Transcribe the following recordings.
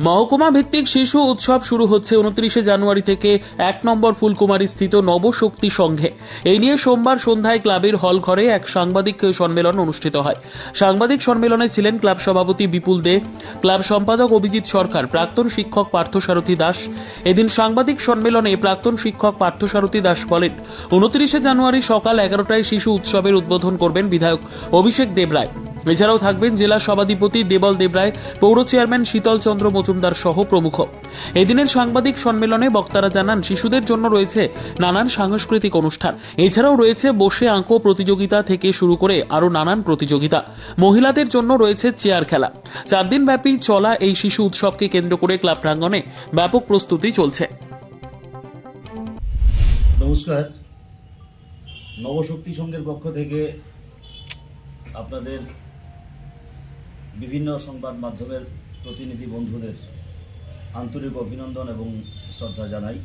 মহকুমা ভিত্তিক শিশু উৎসব শুরু হচ্ছে 29 জানুয়ারি থেকে 1 নম্বর ফুলকুমারী স্থিত নবশক্তি সংঘে। এই নিয়ে সোমবার সন্ধ্যায় ক্লাবের হল ঘরে এক সাংবাদিক সম্মেলন অনুষ্ঠিত হয়। সাংবাদিক সম্মেলনে ছিলেন ক্লাব সভাপতি বিপুল দে, ক্লাব সম্পাদক অভিজিৎ সরকার, প্রাক্তন শিক্ষক পার্থসারথী দাস। এদিন সাংবাদিক সম্মেলনে প্রাক্তন শিক্ষক পার্থসারথী দাস বলেন, 29 জানুয়ারি সকাল 11টায় শিশু উৎসবের উদ্বোধন করবেন বিধায়ক অভিষেক দেবরায়। এছাড়াও থাকবেন জেলা সভাধিপতি দেবল দেবরায়, পৌর চেয়ারম্যান শীতল চন্দ্র মজুমদার সহ প্রমুখ। এদিনের সাংবাদিক সম্মেলনে বক্তারা জানান, শিশুদের জন্য রয়েছে নানান সাংস্কৃতিক অনুষ্ঠান। এছাড়াও রয়েছে বসে আঁকো প্রতিযোগিতা থেকে শুরু করে আরো নানান প্রতিযোগিতা। মহিলাদের জন্য রয়েছে চেয়ার খেলা। 4 দিন ব্যাপী চলা এই শিশু উৎসবকে কেন্দ্র করে ক্লাব প্রাঙ্গণে ব্যাপক প্রস্তুতি চলছে। নমস্কার। নবশক্তি সংঘের পক্ষ থেকে আপনাদের বিভিন্ন সংবাদ মাধ্যমের প্রতিনিধি বন্ধুদের আন্তরিক অভিনন্দন এবং শ্রদ্ধা জানাই।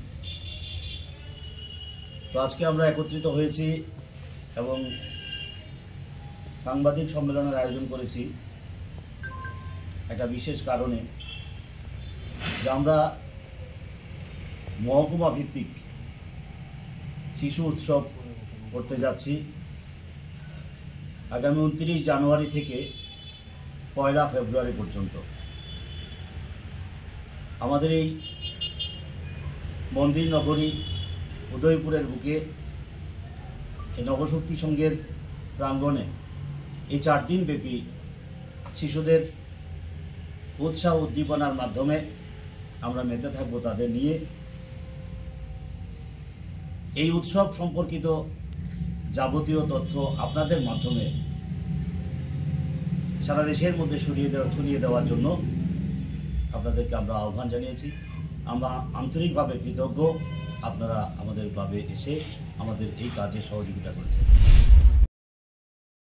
তো আজকে আমরা একত্রিত হয়েছি এবং সাংবাদিক সম্মেলনের আয়োজন করেছি একটা বিশেষ কারণে, যে আমরা মহকুমা ভিত্তিক শিশু উৎসব করতে যাচ্ছি আগামী 29 জানুয়ারি থেকে 1 ফেব্রুয়ারি পর্যন্ত। আমাদের এই মন্দির নগরী উদয়পুরের বুকে এই নবশক্তি সংঘের প্রাঙ্গণে এই 4 দিন ব্যাপী শিশুদের উৎসাহ উদ্দীপনার মাধ্যমে আমরা মেতে থাকব তাদের নিয়ে। এই উৎসব সম্পর্কিত যাবতীয় তথ্য আপনাদের মাধ্যমে সারা দেশের মধ্যে ছড়িয়ে দেওয়ার জন্য আপনাদেরকে আমরা আহ্বান জানিয়েছি। আমরা আন্তরিকভাবে কৃতজ্ঞ আপনারা আমাদের ক্লাবে এসে আমাদের এই কাজে সহযোগিতা করেছেন।